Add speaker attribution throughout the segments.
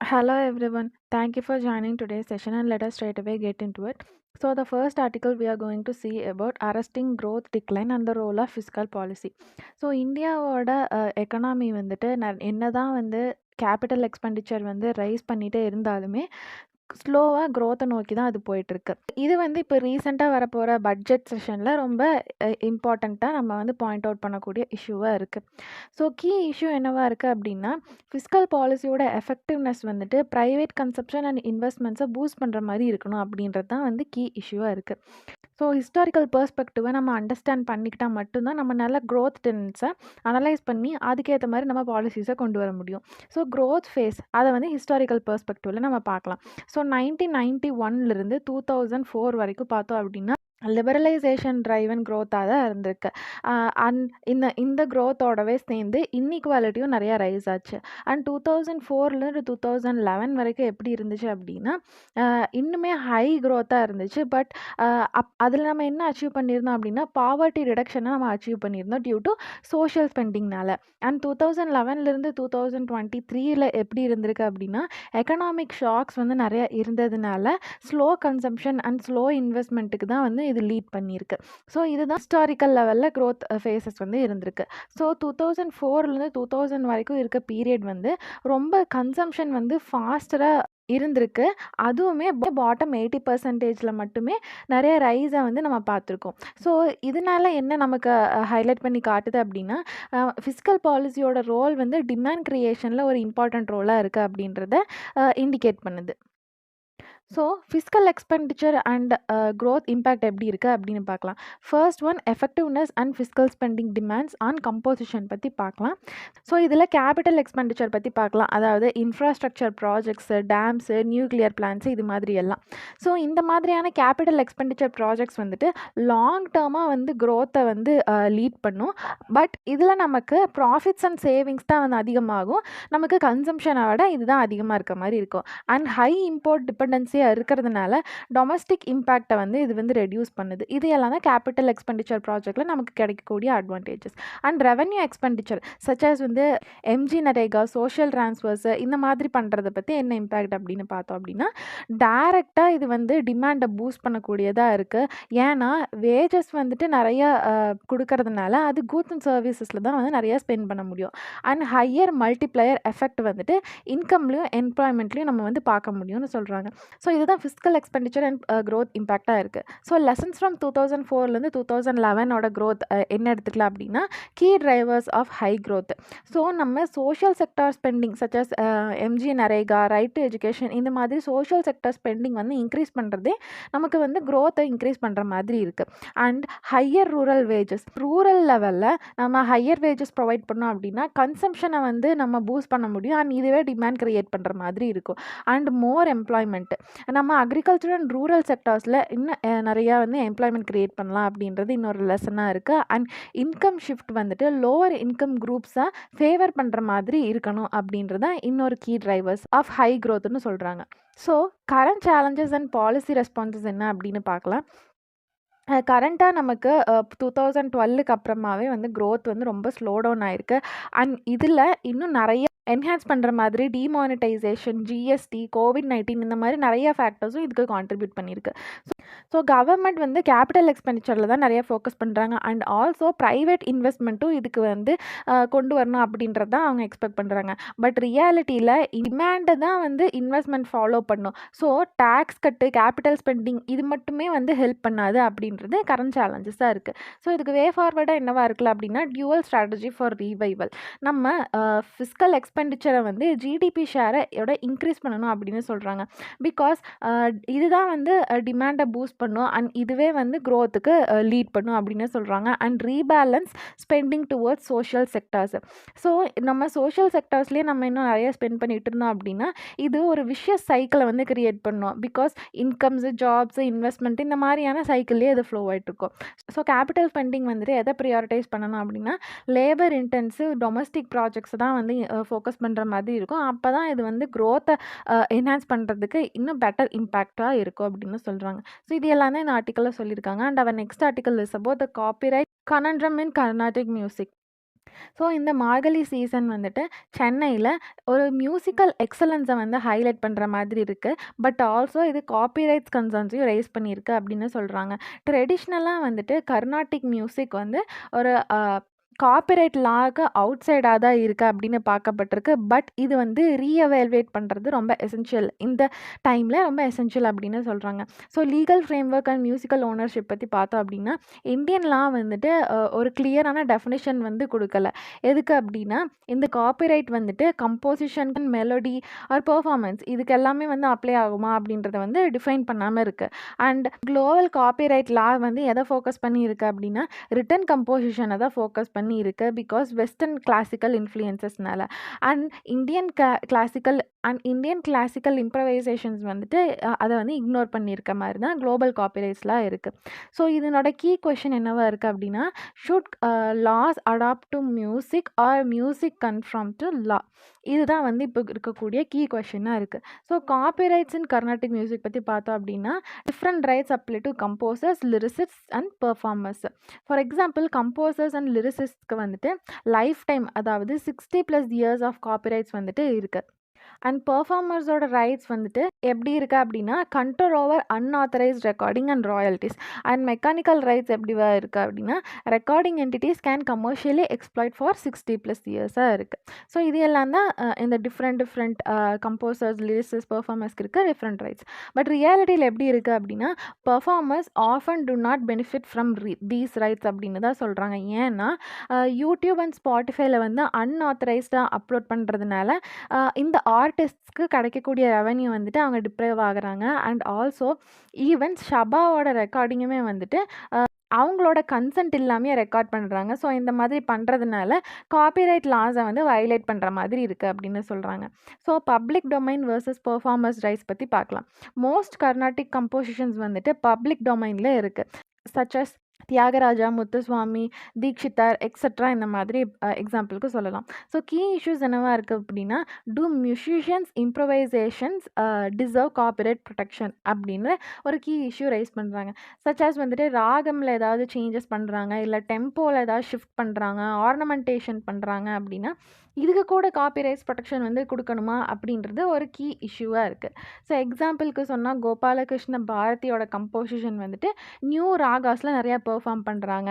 Speaker 1: Hello everyone. Thank you for joining today's session and let us straight away get into it. So the first article we are going to see about arresting growth decline and the role of fiscal policy. So இந்தியாவோட economy வந்துட்டு என்னதான் வந்து capital expenditure வந்து rice பண்ணிட்டே இருந்தாலுமே ஸ்லோவா குரோத்த நோக்கி தான் அது போயிட்டுருக்கு. இது வந்து இப்போ ரீசெண்டா வரப்போற பட்ஜெட் செஷன்ல ரொம்ப இம்பார்ட்டன்ட்டா நம்ம வந்து பாயிண்ட் அவுட் பண்ணக்கூடிய இஷ்யூவா இருக்கு. ஸோ கீ இஷ்யூ என்னவா இருக்கு அப்படின்னா, ஃபிஸ்கல் பாலிசியோட எஃபெக்டிவ்னஸ் வந்துட்டு பிரைவேட் கன்சப்ஷன் அண்ட் இன்வெஸ்ட்மெண்ட்ஸை பூஸ்ட் பண்ற மாரி இருக்கணும் அப்படின்றது தான் வந்து கீ இஷ்யூவா இருக்கு. ஸோ ஹிஸ்டாரிக்கல் பெர்ஸ்பெக்டிவை நம்ம அண்டர்ஸ்டாண்ட் பண்ணிக்கிட்டா மட்டும்தான் நம்ம நல்ல க்ரோத் டெண்டன்ஸை அனலைஸ் பண்ணி அதுக்கேற்ற மாதிரி நம்ம பாலிசிஸை கொண்டு வர முடியும். ஸோ க்ரோத் ஃபேஸ் அதை வந்து ஹிஸ்டாரிக்கல் பெர்ஸ்பெக்டிவில் நம்ம பார்க்கலாம். ஸோ 1991லேருந்து 2004 வரைக்கும் பார்த்தோம் அப்படின்னா லிபரலைசேஷன் ட்ரைவன் க்ரோத்தாக தான் இருந்திருக்கு. அண்ட் இந்த க்ரோத்தோடவே சேர்ந்து இன்இக்வாலிட்டியும் நிறையா ரைஸ் ஆச்சு. அண்ட் 2004லேருந்து 2011 வரைக்கும் எப்படி இருந்துச்சு அப்படின்னா இன்னுமே ஹை க்ரோத்தாக இருந்துச்சு. பட் அதில் நம்ம என்ன அச்சீவ் பண்ணியிருந்தோம் அப்படின்னா பாவர்ட்டி ரிடக்ஷனை நம்ம அச்சீவ் பண்ணியிருந்தோம் டியூ டு சோஷியல் ஸ்பெண்டிங்னால. அண்ட் 2011லேருந்து 2023ல் எப்படி இருந்திருக்கு அப்படின்னா எக்கனாமிக் ஷாக்ஸ் வந்து நிறையா இருந்ததுனால ஸ்லோ கன்சம்ஷன் அண்ட் ஸ்லோ இன்வெஸ்ட்மெண்ட்டுக்கு தான் வந்து இது லீட் பண்ணியிருக்கு. ஸோ இதுதான் ஹிஸ்டாரிக்கல் லெவலில் க்ரோத் ஃபேஸஸ் வந்து இருந்திருக்கு. ஸோ 2004லேருந்து 2000 வரைக்கும் இருக்க பீரியட் வந்து ரொம்ப கன்சம்ஷன் வந்து ஃபாஸ்டராக இருந்திருக்கு. அதுவுமே பாட்டம் 80%ல மட்டுமே நிறைய ரைஸை வந்து நம்ம பார்த்துருக்கோம். ஸோ இதனால என்ன நமக்கு ஹைலைட் பண்ணி காட்டுது அப்படின்னா ஃபிஸ்கல் பாலிசியோட ரோல் வந்து டிமாண்ட் கிரியேஷனில் ஒரு இம்பார்ட்டன்ட் ரோலாக இருக்குது அப்படின்றத இண்டிகேட் பண்ணுது. So fiscal expenditure and growth impact எப்படி இருக்குது அப்படின்னு பார்க்கலாம். First one effectiveness and fiscal spending demands on composition பற்றி பார்க்கலாம். ஸோ இதில் கேபிட்டல் எக்ஸ்பெண்டிச்சர் பற்றி பார்க்கலாம். அதாவது infrastructure projects, dams, nuclear plants இது மாதிரி எல்லாம். ஸோ இந்த மாதிரியான கேபிட்டல் எக்ஸ்பெண்டிச்சர் ப்ராஜெக்ட்ஸ் வந்துட்டு லாங் டேர்மாக வந்து க்ரோத்தை வந்து லீட் பண்ணும். பட் இதில் நமக்கு ப்ராஃபிட்ஸ் அண்ட் சேவிங்ஸ் தான் வந்து அதிகமாகும். நமக்கு கன்சம்ஷனை விட இதுதான் அதிகமாக இருக்க மாதிரி இருக்கும். அண்ட் ஹை இம்போர்ட் டிபெண்டன்சி இருக்கிறதுனால டொமஸ்டிக் இம்பேக்டை வந்து இது வந்து ரெடியூஸ் பண்ணுது. இது எல்லாம் தான் கேபிட்டல் எக்ஸ்பெண்டிச்சர் ப்ராஜெக்டில் நமக்கு கிடைக்கக்கூடிய அட்வான்டேஜஸ். அண்ட் ரெவன்யூ எக்ஸ்பெண்டிச்சர் சச்சஸ் வந்து எம்ஜி நரேகா, சோஷியல் ட்ரான்ஸ்ஃபர்ஸு இந்த மாதிரி பண்ணுறதை பற்றி என்ன இம்பேக்ட் அப்படின்னு பார்த்தோம் அப்படின்னா டைரெக்டாக இது வந்து டிமாண்டை பூஸ்ட் பண்ணக்கூடியதாக இருக்குது. ஏன்னா வேஜஸ் வந்துட்டு நிறையா கொடுக்கறதுனால அது கூட்ஸ் அண்ட் சர்வீசஸில் தான் வந்து நிறையா ஸ்பெண்ட் பண்ண முடியும். அண்ட் ஹையர் மல்டிப்ளையர் எஃபெக்ட் வந்துட்டு இன்கம்லையும் எம்ப்ளாய்மெண்ட்லையும் நம்ம வந்து பார்க்க முடியும்னு சொல்கிறாங்க. ஸோ இதுதான் ஃபிஸ்கல் எக்ஸ்பெண்டிச்சர் அண்ட் க்ரோத் இம்பேக்டாக இருக்குது. ஸோ லெசன்ஸ் ஃப்ரம் 2004லேருந்து 2011 க்ரோத் என்ன எடுத்துக்கலாம் அப்படின்னா key drivers of high growth. So நம்ம social sector spending such as MG NREGA, right to education இந்த மாதிரி சோஷியல் செக்டார் ஸ்பெண்டிங் வந்து இன்க்ரீஸ் பண்ணுறதே நமக்கு வந்து க்ரோத்தை இன்க்ரீஸ் பண்ணுற மாதிரி இருக்குது. And higher rural wages, rural லெவலில் நம்ம ஹையர் வேஜஸ் ப்ரொவைட் பண்ணோம் அப்படின்னா கன்சம்ஷனை வந்து நம்ம பூஸ்ட் பண்ண முடியும். அண்ட் இதுவே டிமாண்ட் க்ரியேட் பண்ணுற மாதிரி இருக்கும். அண்ட் மோர் எம்ப்ளாய்மெண்ட், நம்ம அக்ரிகல்ச்சர் அண்ட் ரூரல் செக்டார்ஸில் இன்னும் நிறையா வந்து எம்ப்ளாய்மெண்ட் க்ரியேட் பண்ணலாம் அப்படின்றது இன்னொரு லெசனாக இருக்குது. அண்ட் இன்கம் ஷிஃப்ட் வந்துட்டு லோவர் இன்கம் குரூப்ஸை ஃபேவர் பண்ணுற மாதிரி இருக்கணும் அப்படின்றத இன்னொரு கீ டிரைவர்ஸ் ஆஃப் ஹை க்ரோத்னு சொல்கிறாங்க. So current challenges and policy responses என்ன அப்படின்னு பார்க்கலாம். கரண்ட்டாக நமக்கு 2012க்கு அப்புறமாவே வந்து க்ரோத் வந்து ரொம்ப ஸ்லோ டவுன் ஆயிருக்கு. அண்ட் இதில் இன்னும் நிறைய என்ஹான்ஸ் பண்ணுற மாதிரி டிமானிட்டைசேஷன், ஜிஎஸ்டி, கோவிட்-19 இந்த மாதிரி நிறைய ஃபேக்டர்ஸும் இதுக்கு கான்ட்ரிபியூட் பண்ணியிருக்கு. ஸோ கவர்மெண்ட் வந்து கேபிட்டல் எக்ஸ்பெண்டிச்சரில் தான் நிறைய ஃபோக்கஸ் பண்ணுறாங்க. அண்ட் ஆல்சோ ப்ரைவேட் இன்வெஸ்ட்மெண்ட்டும் இதுக்கு வந்து கொண்டு வரணும் அப்படின்றது தான் அவங்க எக்ஸ்பெக்ட் பண்ணுறாங்க. பட் ரியாலிட்டியில் டிமாண்டை தான் வந்து இன்வெஸ்ட்மெண்ட் ஃபாலோ பண்ணும். ஸோ டேக்ஸ் கட்டு, கேபிட்டல் ஸ்பெண்டிங் இது மட்டுமே வந்து ஹெல்ப் பண்ணாது அப்படின்றது கரண்ட் சேலஞ்சஸாக இருக்குது. ஸோ இதுக்கு வே ஃபார்வர்டாக என்னவா இருக்கலாம் அப்படின்னா டியூவல் ஸ்ட்ராட்டஜி ஃபார் ரீவைவல். நம்ம ஃபிஸ்கல் எக்ஸ்பெண்டிச்சரை வந்து ஜிடிபி ஷேரை இன்க்ரீஸ் பண்ணணும் அப்படின்னு சொல்கிறாங்க. பிகாஸ் இதுதான் வந்து டிமாண்டை பூஸ்ட் பண்ணும் அண்ட் இதுவே வந்து க்ரோத்துக்கு லீட் பண்ணும் அப்படின்னு சொல்கிறாங்க. And rebalance spending towards social sectors. So நம்ம சோஷியல் செக்டார்ஸ்லேயே நம்ம இன்னும் நிறைய ஸ்பெண்ட் பண்ணிட்டு இருந்தோம் அப்படின்னா இது ஒரு விஷயஸ் சைக்கிளை வந்து கிரியேட் பண்ணும். பிகாஸ் இன்கம்ஸு, ஜாப்ஸு, இன்வெஸ்ட்மெண்ட் இந்த மாதிரியான சைக்கிள்லேயே இது ஃப்ளோ ஆகிட்டு இருக்கும். ஸோ கேபிட்டல் ஸ்பெண்டிங் வந்துட்டு எதை ப்ரியாரிட்டைஸ் பண்ணணும் அப்படின்னா லேபர் இன்டென்சிவ் டொமஸ்டிக் ப்ராஜெக்ட்ஸ் தான் வந்து ஃபோக்கஸ் பண்ணுற மாதிரி இருக்கும். அப்போ தான் இது வந்து க்ரோத்தை என்ஹான்ஸ் பண்ணுறதுக்கு இன்னும் பெட்டர் இம்பேக்டாக இருக்கும் அப்படின்னு சொல்கிறாங்க. ஸோ இது எல்லாமே இந்த ஆர்டிக்கலில் சொல்லியிருக்காங்க. And our next article is about the copyright conundrum in Carnatic music. So இந்த மார்கழி சீசன் வந்துட்டு சென்னையில் ஒரு மியூசிக்கல் எக்ஸலன்ஸை வந்து ஹைலைட் பண்ணுற மாதிரி இருக்குது. பட் ஆல்சோ இது காப்பிரைட்ஸ் கன்சர்ன்ஸையும் ரைஸ் பண்ணியிருக்கு அப்படின்னு சொல்கிறாங்க. ட்ரெடிஷ்னலாக வந்துட்டு கர்நாடிக் மியூசிக் வந்து ஒரு காப்பிரைட் லாக்கு அவுட் சைடாக தான் இருக்குது அப்படின்னு பார்க்கப்பட்டிருக்கு. பட் இது வந்து ரீஅவேல்வேட் பண்ணுறது ரொம்ப எசென்ஷியல், இந்த டைமில் ரொம்ப எசென்ஷியல் அப்படின்னு சொல்கிறாங்க. So legal framework and musical ownership பற்றி பார்த்தோம் அப்படின்னா இந்தியன் லா வந்துட்டு ஒரு கிளியரான டெஃபினிஷன் வந்து கொடுக்கல. எதுக்கு அப்படின்னா இந்த காப்பிரைட் வந்துட்டு கம்போசிஷன், மெலோடி ஆர் பெர்ஃபார்மன்ஸ் இதுக்கு எல்லாமே வந்து அப்ளை ஆகுமா அப்படின்றத வந்து டிஃபைன் பண்ணாமல் இருக்குது. அண்ட் குளோபல் காப்பிரைட் லா வந்து எதை ஃபோக்கஸ் பண்ணி இருக்குது அப்படின்னா ரிட்டன் கம்போசிஷனை தான் ஃபோக்கஸ் பண்ணி இருக்குது. பிகாஸ் வெஸ்டர்ன் கிளாசிக்கல் இன்ஃப்ளூயன்சஸ்னால அண்ட் இந்தியன் கிளாசிக்கல் இம்ப்ரவைசேஷன்ஸ் வந்துட்டு அதை வந்து இக்னோர் பண்ணியிருக்க மாதிரி தான் குளோபல் காப்பிரைட்ஸ்லாம் இருக்குது. ஸோ இதனோட கீ கொஷின் என்னவா இருக்குது அப்படின்னா should laws adopt to music or music conform to law, இதுதான் வந்து இப்போ இருக்கக்கூடிய கீ கொஷினாக இருக்குது. So copyrights in Carnatic music பற்றி பார்த்தோம் அப்படின்னா different rights apply to composers, lyricists and performers. For example composers and லிரிசிஸ்ட்க்கு வந்துட்டு லைஃப் டைம், அதாவது 60+ இயர்ஸ் ஆஃப் காப்பிரைட்ஸ் வந்துட்டு இருக்குது. அண்ட் பெர்ஃபார்மர்ஸோட ரைட்ஸ் வந்துட்டு எப்படி இருக்குது அப்படின்னா control over unauthorised recording and royalties. And mechanical rights எப்படிவா இருக்குது அப்படின்னா recording entities can commercially exploit for 60+ இயர்ஸாக இருக்குது. ஸோ இது எல்லாம் தான் இந்த டிஃப்ரெண்ட் கம்போசர்ஸ், லிரிசிஸ்ட், பெர்ஃபார்மர்ஸ்க்கு இருக்க டிஃப்ரெண்ட் ரைட்ஸ். பட் ரியாலிட்டியில் எப்படி இருக்குது அப்படின்னா performers often do not benefit from these rights அப்படின்னு தான் சொல்கிறாங்க. ஏன்னா யூடியூப் அண்ட் ஸ்பாட்டிஃபைல வந்து அன்ஆத்தரைஸ்டாக அப்லோட் பண்ணுறதுனால இந்த ஆர்டிஸ்ட்ஸ்க்கு கிடைக்கக்கூடிய ரெவன்யூ வந்துட்டு அவங்க டிப்ரைவ் ஆகுறாங்க. அண்ட் ஆல்சோ ஈவன் ஷபாவோட ரெக்கார்டிங்குமே வந்துட்டு அவங்களோட கன்சென்ட் இல்லாமல் ரெக்கார்ட் பண்ணுறாங்க. ஸோ இந்த மாதிரி பண்ணுறதுனால காப்பிரைட் லாஸை வந்து வயலேட் பண்ணுற மாதிரி இருக்குது அப்படின்னு சொல்கிறாங்க. So public domain versus performers rights பற்றி பார்க்கலாம். மோஸ்ட் கர்நாடிக் கம்போசிஷன்ஸ் வந்துட்டு பப்ளிக் டொமைனில் இருக்குது. சச்சஸ் தியாகராஜா, முத்துசுவாமி, தீக்ஷிதர் எக்ஸட்ரா இந்த மாதிரி எக்ஸாம்பிளுக்கு சொல்லலாம். ஸோ கீ இஷ்யூஸ் என்னவா இருக்குது அப்படின்னா do musicians improvisations deserve copyright protection அப்படின்னு ஒரு கீ இஷ்யூ ரைஸ் பண்ணுறாங்க. சச்சாஸ் வந்துட்டு ராகமில் ஏதாவது சேஞ்சஸ் பண்ணுறாங்க, இல்லை டெம்போவில் ஏதாவது ஷிஃப்ட் பண்ணுறாங்க, ஆர்னமெண்டேஷன் பண்ணுறாங்க அப்படின்னா இதுக்கு கூட காப்பிரைட்ஸ் ப்ரொடெக்ஷன் வந்து கொடுக்கணுமா அப்படின்றது ஒரு கீ இஷ்யூவாக இருக்குது. ஸோ எக்ஸாம்பிளுக்கு சொன்னால் கோபாலகிருஷ்ண பாரதியோட கம்போசிஷன் வந்துட்டு நியூ ராகாஸில் நிறையா பெர்ஃபார்ம் பண்ணுறாங்க.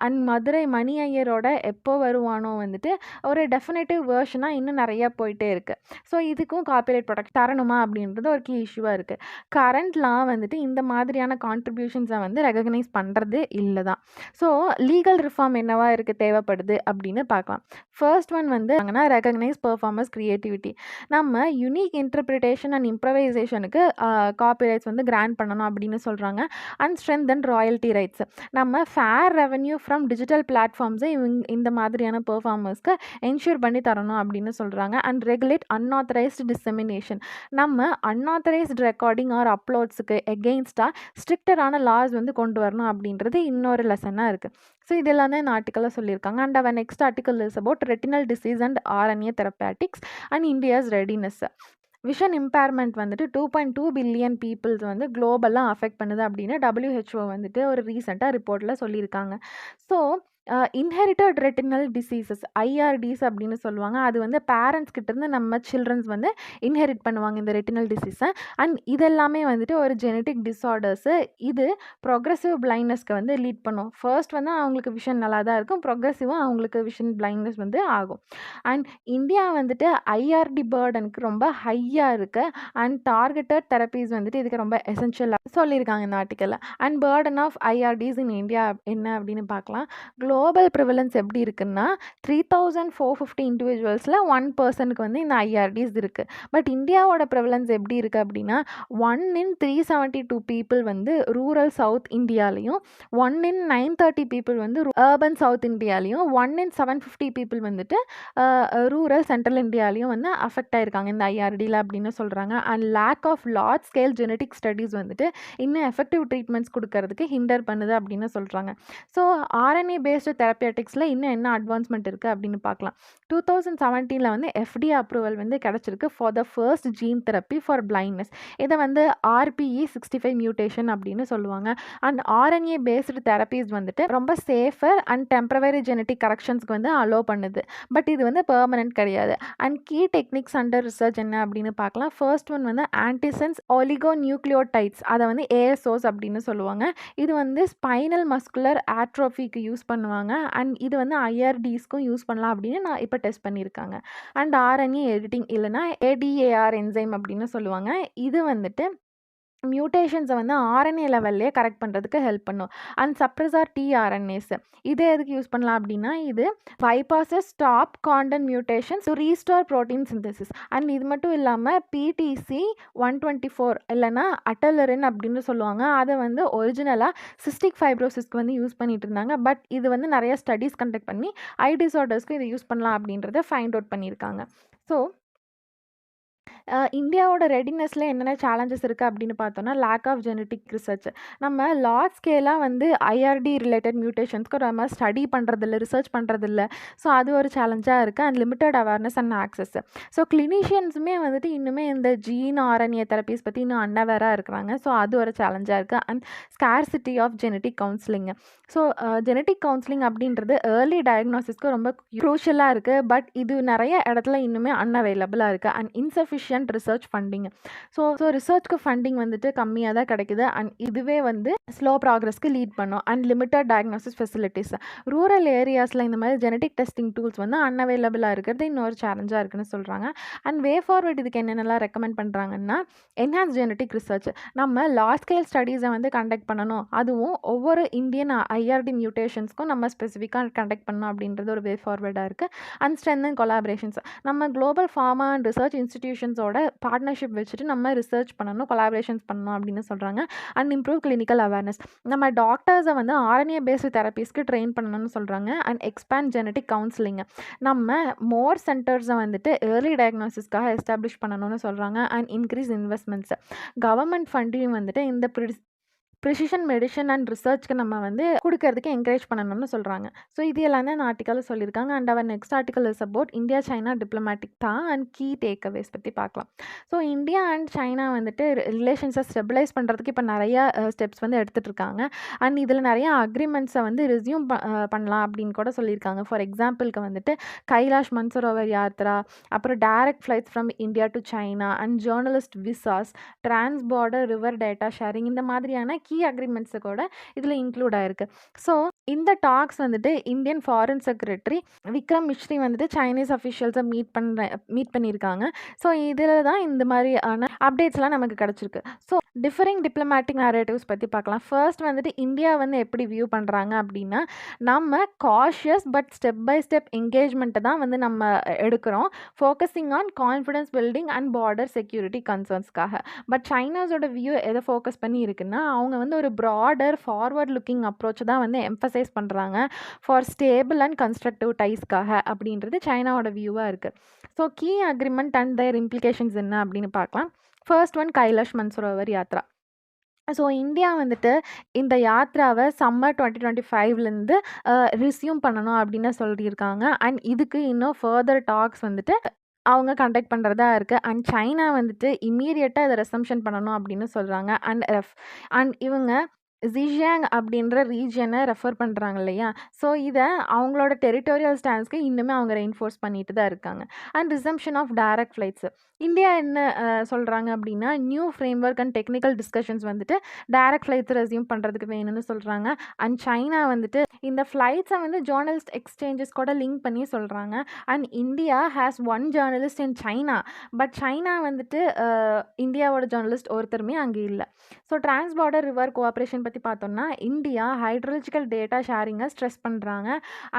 Speaker 1: அண்ட் மதுரை மணி ஐயரோட எப்போ வருவானோ வந்துட்டு ஒரு டெஃபினேட்டிவ் வேர்ஷனாக இன்னும் நிறையா போயிட்டே இருக்குது. ஸோ இதுக்கும் காப்பிரைட் ப்ரொடெக்ட் தரணுமா அப்படின்றது ஒரு கீ இஷ்யூவாக இருக்குது. கரண்ட்லாம் வந்துட்டு இந்த மாதிரியான கான்ட்ரிபியூஷன்ஸை வந்து ரெகக்னைஸ் பண்ணுறது இல்லை தான். ஸோ லீகல் ரிஃபார்ம் என்னவா இருக்குது தேவைப்படுது அப்படின்னு பார்க்கலாம். ஃபர்ஸ்ட் ஒன் வந்து ரெகக்னைஸ் பெர்ஃபார்மர்ஸ் கிரியேட்டிவிட்டி. நம்ம யூனிக் இன்டர்பிரிட்டேஷன் அண்ட் இம்ப்ரவைசேஷனுக்கு காப்பிரைட்ஸ் வந்து கிராண்ட் பண்ணணும் அப்படின்னு சொல்கிறாங்க. And strength and royalty rights, நம்ம ஃபேர் ரெவன்யூ ஃப்ரம் டிஜிட்டல் பிளாட்ஃபார்ம்ஸை இந்த மாதிரியான பெர்ஃபார்மர்ஸ்க்கு என்ஷூர் பண்ணி தரணும் அப்படின்னு சொல்கிறாங்க. அண்ட் ரெகுலேட் அன்ஆத்தரைஸ்டு டிசெமினேஷன், நம்ம அன்ஆத்தரைஸ்டு ரெக்கார்டிங் ஆர் அப்லோட்ஸுக்கு எகெயின்ஸ்டாக ஸ்ட்ரிக்டரான லாஸ் வந்து கொண்டு வரணும் அப்படின்றது இன்னொரு லெசனாக இருக்குது. ஸோ இதெல்லாம் தான் இந்த ஆர்டிக்கலில் சொல்லியிருக்காங்க. And our next article is about retinal disease and RNA therapeutics and India's readiness. Vision impairment வந்துட்டு 2.2 பில்லியன் பீப்புள்ஸ் வந்து குளோபலாக அஃபெக்ட் பண்ணுது அப்படின்னு WHO வந்துட்டு ஒரு ரீசெண்டாக ரிப்போர்ட்டில் சொல்லியிருக்காங்க. So inherited retinal diseases IRDs அப்படின்னு சொல்லுவாங்க. அது வந்து பேரண்ட்ஸ் கிட்டேருந்து நம்ம சில்ட்ரன்ஸ் வந்து இன்ஹெரிட் பண்ணுவாங்க இந்த ரெட்டினல் டிசீஸை. அண்ட் இதெல்லாமே வந்துட்டு ஒரு ஜெனட்டிக் டிஸார்டர்ஸு. இது ப்ரொக்ரெசிவ் பிளைண்ட்னஸ்க்கு வந்து லீட் பண்ணும். ஃபர்ஸ்ட் வந்து அவங்களுக்கு விஷன் நல்லா தான் இருக்கும், ப்ரொக்ரெசிவாக அவங்களுக்கு விஷன் பிளைண்ட்னஸ் வந்து ஆகும். அண்ட் இந்தியா வந்துட்டு IRD பேர்டனுக்கு ரொம்ப ஹையாக இருக்குது. அண்ட் டார்கெட்டட் தெரப்பீஸ் வந்துட்டு இதுக்கு ரொம்ப எசென்ஷியலாக சொல்லியிருக்காங்க இந்த ஆர்டிக்கலில். And burden of IRDs in India என்ன அப்படின்னு பார்க்கலாம். குளோபல் ப்ரிவலன்ஸ் எப்படி இருக்குன்னா 3450 இண்டிவிஜுவல்ஸில் 1%க்கு வந்து இந்த IRDs இருக்குது. பட் இந்தியாவோட ப்ரிவலன்ஸ் எப்படி இருக்குது அப்படின்னா 1 in 372 பீப்புள் வந்து ரூரல் சவுத் இந்தியாலையும், 1 in 930 பீப்புள் வந்து அர்பன் சவுத் இந்தியாலையும், 1 in 750 பீப்புள் வந்துட்டு ரூரல் சென்ட்ரல் இந்தியாலையும் வந்து அஃபெக்ட் ஆகிருக்காங்க இந்த IRDயில் அப்படின்னு சொல்கிறாங்க. And lack of large scale genetic studies வந்துட்டு இன்னும் எஃபெக்டிவ் ட்ரீட்மெண்ட்ஸ் கொடுக்கறதுக்கு ஹிண்டர் பண்ணுது அப்படின்னு சொல்கிறாங்க. ஸோ RNA பேஸ்ட் பேஸ்டு தெரப்பியூட்டிக்ஸில் இன்னும் என்ன அட்வான்ஸ்மெண்ட் இருக்குது அப்படின்னு பார்க்கலாம். 2017 வந்து FDA அப்ரூவல் வந்து கிடச்சிருக்கு for the first gene therapy for blindness. இதை வந்து RPE65 மியூட்டேஷன் அப்படின்னு சொல்லுவாங்க. அண்ட் RNA பேஸ்டு தெரப்பீஸ் வந்துட்டு ரொம்ப சேஃபர் அண்ட் டெம்பரவரி ஜெனட்டிக் கரெக்ஷன்ஸ்க்கு வந்து அலோவ் பண்ணுது. பட் இது வந்து பெர்மனன்ட் கிடையாது. And key techniques under research என்ன அப்படின்னு பார்க்கலாம். ஃபர்ஸ்ட் ஒன் வந்து ஆன்டிசென்ஸ் ஒலிகோநியூக்ளியோடைட்ஸ், அதை வந்து ASOs அப்படின்னு சொல்லுவாங்க. இது வந்து ஸ்பைனல் மஸ்குலர் ஆட்ரோஃபிக்கு யூஸ் பண்ணுவாங்க. அண்ட் இது வந்து IRDஸ்க்கும் யூஸ் பண்ணலாம் அப்படின்னு நான் இப்போ டெஸ்ட் பண்ணியிருக்காங்க. அண்ட் RNA எடிட்டிங் இல்லைனா ADAR என்சைம் அப்படின்னு சொல்லுவாங்க. இது வந்துட்டு மியூட்டேஷன்ஸை வந்து RNA லெவல்லே கரெக்ட் பண்ணுறதுக்கு ஹெல்ப் பண்ணும். அண்ட் சப்ரஸார் tRNAs இது எதுக்கு யூஸ் பண்ணலாம் அப்படின்னா, இது bypasses stop Condon mutations to restore protein synthesis. And இது மட்டும் இல்லாமல் PTC124 இல்லைனா அட்டலரின் அப்படின்னு சொல்லுவாங்க. அதை வந்து ஒரிஜினலாக சிஸ்டிக் ஃபைப்ரோசிஸ்க்கு வந்து யூஸ் பண்ணிட்டு இருந்தாங்க. பட் இது வந்து நிறைய ஸ்டடீஸ் கண்டக்ட் பண்ணி ஐ டிஸார்டர்ஸ்க்கு இதை யூஸ் பண்ணலாம் அப்படின்றத ஃபைண்ட் அவுட் பண்ணியிருக்காங்க. ஸோ இந்தியாவோட ரெடினஸில் என்னென்ன சேலஞ்சஸ் இருக்குது அப்படின்னு பார்த்தோன்னா, லேக் ஆஃப் ஜெனட்டிக் ரிசர்ச். நம்ம லார்ஜ் ஸ்கேலாக வந்து IRD ரிலேட்டட் மியூட்டேஷன்ஸ்க்கு நம்ம ஸ்டடி பண்ணுறதில்ல, ரிசர்ச் பண்ணுறதில்ல. ஸோ அது ஒரு சேலஞ்சாக இருக்குது. And limited awareness and access. So கிளினிஷியன்ஸுமே வந்துட்டு இன்னுமே இந்த ஜீன் RNA தெரப்பீஸ் பற்றி இன்னும் அன்அவேராக இருக்கிறாங்க. ஸோ அது ஒரு சேலஞ்சாக இருக்குது. And scarcity of genetic counselling. So genetic counselling அப்படின்றது ஏர்லி டயக்னோசிஸ்க்கு ரொம்ப க்ரூஷியலாக இருக்குது. பட் இது நிறைய இடத்துல இன்னுமே அன்அவைலபிளாக இருக்குது. And insufficient research funding. So ரிசர்ச்க்கு ஃபண்டிங் வந்துட்டு கம்மியாக தான் கிடைக்குது. அண்ட் இதுவே வந்து ஸ்லோ ப்ராக்ரஸ்க்கு லீட் பண்ணும். And limited diagnosis facilities. Rural ஏரியாஸில் இந்த மாதிரி ஜெனட்டிக் டெஸ்டிங் டூல்ஸ் வந்து அன்அவைலபிளாக இருக்கிறது இன்னொரு சேலஞ்சாக இருக்குன்னு சொல்கிறாங்க. அண்ட் வே ஃபார்வர்ட் இதுக்கு என்னென்னலாம் ரெக்கமெண்ட் பண்ணுறாங்கன்னா, என்ஹான்ஸ் ஜெனட்டிக் ரிசர்ச். நம்ம லார்ஜ் ஸ்கேல் ஸ்டடீஸை வந்து கண்டக்ட் பண்ணணும். அதுவும் ஒவ்வொரு இந்தியன் IRD மியூட்டேஷன்ஸ்க்கும் நம்ம ஸ்பெசிஃபிக்காக கண்டக்ட் பண்ணணும் அப்படின்றது ஒரு வே ஃபார்வர்டாக இருக்குது. And strengthen collaborations. நம்ம குளோபல் ஃபார்மா அண்ட் ரிசர்ச் இன்ஸ்டிடியூஷன்ஸோட பார்ட்னர்ஷிப் வச்சுட்டு நம்ம ரிசர்ச் பண்ணணும், கொலாபரேஷன்ஸ் பண்ணணும் அப்படின்னு சொல்கிறாங்க. And improve clinical awareness. நம்ம டாக்டர்ஸை வந்து RNA பேஸ்டு தெரப்பீஸ்க்கு ட்ரெயின் பண்ணணும்னு சொல்கிறாங்க. And expand genetic counselling. நம்ம மோர் சென்டர்ஸை வந்துட்டு ஏர்லி டயக்னோசிஸ்க்காக எஸ்டாப்ளிஷ் பண்ணணும்னு சொல்கிறாங்க. And increase investments. Government funding வந்துட்டு இந்த ப்ரிசிஷன் மெடிசன் அண்ட் ரிசர்ச்க்கு நம்ம வந்து கொடுக்கறதுக்கு என்கரேஜ் பண்ணணும்னு சொல்கிறாங்க. ஸோ இது எல்லாம் தான் ஆர்டிக்கலில் சொல்லியிருக்காங்க. And our next article is about India China diplomatic தான் அண்ட் கீ டேக்அவேஸ் பற்றி பார்க்கலாம். ஸோ இந்தியா அண்ட் சைனா வந்துட்டு ரிலேஷன்ஸை ஸ்டெபிலைஸ் பண்ணுறதுக்கு இப்போ நிறையா ஸ்டெப்ஸ் வந்து எடுத்துகிட்டு இருக்காங்க. அண்ட் இதில் நிறையா அக்ரிமெண்ட்ஸை வந்து ரெஸ்யூம் பண்ணலாம் அப்படின்னு கூட சொல்லியிருக்காங்க. ஃபார் எக்ஸாம்பிளுக்கு வந்துட்டு கைலாஷ் மன்சரோவர் யாத்ரா, அப்புறம் direct flights from India to China, and journalist visas, transborder river data sharing, இந்த மாதிரியான கீ அக்ரிமெண்ட்ஸு கூட இதில் இன்க்ளூட் ஆயிருக்கு. ஸோ இந்த டாக்ஸ் வந்துட்டு Indian foreign secretary Vikram Misri வந்துட்டு சைனீஸ் அஃபிஷியல்ஸை மீட் பண்ணியிருக்காங்க. ஸோ இதில் தான் இந்த மாதிரியான அப்டேட்ஸ்லாம் நமக்கு கிடச்சிருக்கு. ஸோ டிஃபரிங் டிப்ளமேட்டிக் நேரேட்டிவ்ஸ் பற்றி பார்க்கலாம். ஃபர்ஸ்ட் வந்துட்டு இந்தியா வந்து எப்படி வியூ பண்ணுறாங்க அப்படின்னா, நம்ம cautious but step by step என்கேஜ்மெண்ட்டை தான் வந்து நம்ம எடுக்கிறோம், focusing on confidence building and border security கன்சர்ன்ஸ்க்காக. பட் சைனாஸோட வியூ எதை ஃபோக்கஸ் பண்ணி இருக்குன்னா, அவங்க வந்து ஒரு ப்ராடர் ஃபார்வர்ட் லுக்கிங் அப்ரோச் தான் வந்து எம்பசைஸ் பண்ணுறாங்க ஃபார் ஸ்டேபிள் அண்ட் கன்ஸ்ட்ரக்டிவ் டைஸ்க்காக அப்படின்றது சைனாவோட வியூவாக இருக்குது. So key agreement and their implications என்ன அப்படின்னு பார்க்கலாம். First one Kailash Mansarovar Yatra. So India வந்துட்டு இந்த யாத்ராவை சம்மர் 2025லேருந்து ரிஸ்யூம் பண்ணணும் அப்படின்னு சொல்லியிருக்காங்க. அண்ட் இதுக்கு இன்னும் ஃபர்தர் டாக்ஸ் வந்துட்டு அவங்க கண்டக்ட் பண்ணுறதா இருக்குது. அண்ட் சைனா வந்துட்டு இம்மீடியட்டாக இதை ரெசம்ஷன் பண்ணணும் அப்படின்னு சொல்கிறாங்க. அண்ட் இவங்க ஜிஜியாங் அப்படின்ற ரீஜனை ரெஃபர் பண்ணுறாங்க இல்லையா. ஸோ இதை அவங்களோட டெரிட்டோரியல் ஸ்டாண்ட்ஸ்க்கு இன்னுமே அவங்க ரெயின்ஃபோர்ஸ் பண்ணிட்டு தான் இருக்காங்க. And resumption of direct flights. India என்ன சொல்கிறாங்க அப்படின்னா, new framework and technical discussions வந்துட்டு டைரக்ட் ஃப்ளைட்ஸ் ரெஸ்யூம் பண்ணுறதுக்கு வேணும்னு சொல்கிறாங்க. அண்ட் சைனா வந்துட்டு இந்த ஃப்ளைட்ஸை வந்து ஜேர்னலிஸ்ட் எக்ஸ்சேஞ்சஸ் கூட லிங்க் பண்ணி சொல்கிறாங்க. And India has one journalist in China. But China வந்துட்டு இந்தியாவோட ஜேர்னலிஸ்ட் ஒருத்தருமே அங்கே இல்லை. ஸோ டிரான்ஸ்பார்டர் ரிவர் கோஆப்ரேஷன் பற்றி பார்த்தோம்னா, இந்தியா ஹைட்ரலஜிக்கல் டேட்டா ஷேரிங்கை ஸ்ட்ரெஸ் பண்ணுறாங்க.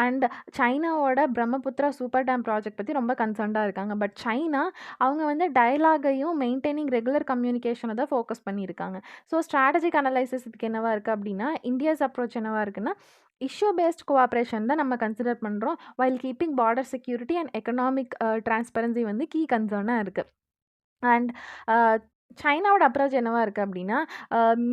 Speaker 1: அண்ட் சைனாவோட பிரம்மபுத்திரா சூப்பர் டேம் ப்ராஜெக்ட் பற்றி ரொம்ப கன்சர்ன்டாக இருக்காங்க. பட் சைனா அவங்க வந்து டயலாகையும் மெயின்டைனிங் ரெகுலர் கம்யூனிகேஷனை தான் ஃபோக்கஸ் பண்ணியிருக்காங்க. ஸோ ஸ்ட்ராட்டஜிக் அனலைசிஸ் இதுக்கு என்னவா இருக்குது அப்படின்னா, இந்தியாஸ் அப்ரோச் என்னவா இருக்குன்னா, இஷ்யூ பேஸ்ட் கோஆப்ரேஷன் தான் நம்ம கன்சிடர் பண்ணுறோம், while keeping border security and economic transparency வந்து கீ கன்சர்னாக இருக்குது. அண்ட் சைனாவோட அப்ரோச் என்னவா இருக்கு அப்டின்னா,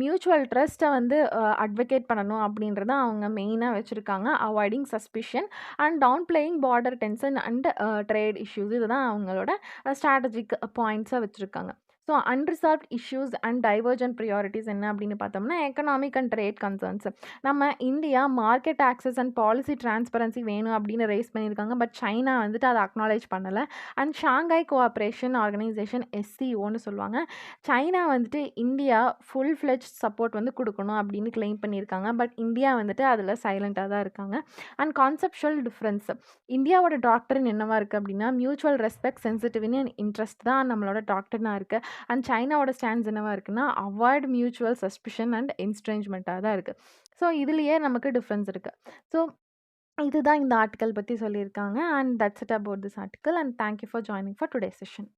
Speaker 1: மியூச்சுவல் ட்ரஸ்ட்ட வந்து அட்வொகேட் பண்ணணும் அப்டின்றத அவங்க மெயினா வச்சிருக்காங்க. Avoiding suspicion and downplaying border tension and trade issues இதுதான் அவங்களோட ஸ்ட்ராட்டஜிக் பாயிண்ட்ஸா வச்சிருக்காங்க. So unresolved issues and divergent priorities என்ன அப்படின்னு பார்த்தோம்னா, எக்கனாமிக் அண்ட் ட்ரேட் கன்சர்ன்ஸ். நம்ம India market access and policy transparency வேணும் அப்படின்னு ரைஸ் பண்ணியிருக்காங்க. பட் சைனா வந்துட்டு அதை அக்னாலேஜ் பண்ணல. அண்ட் ஷாங்காய் கோஆப்ரேஷன் ஆர்கனைசேஷன் எஸ்சிஓன்னு சொல்லுவாங்க. சைனா வந்துட்டு இந்தியா ஃபுல் ஃப்ளெஜ் சப்போர்ட் வந்து குடுக்கணும் அப்படின்னு கிளைம் பண்ணியிருக்காங்க. பட் இந்தியா வந்துட்டு அதில சைலன்ட்டா தான் இருக்காங்க. And conceptual difference. இந்தியாவோட டாக்ட்ரின் என்னவா இருக்கு அப்படின்னா, mutual respect, sensitivity and interest தான் நம்மளோட டாக்ட்ரினா இருக்கு. அண்ட் சைனாவோட ஸ்டாண்ட்ஸ் என்னவா இருக்குன்னா, அவாய்ட் மியூச்சுவல் சஸ்பிஷன் அண்ட் என்ஸ்ட்ரேஞ்ச்மெண்ட்டா தான் இருக்கு. ஸோ இதுலயே நமக்கு டிஃபரன்ஸ் இருக்கு. ஸோ இதுதான் இந்த ஆர்டிக்கல் பத்தி சொல்லியிருக்காங்க. And that's it about this article. And thank you for joining for today's session.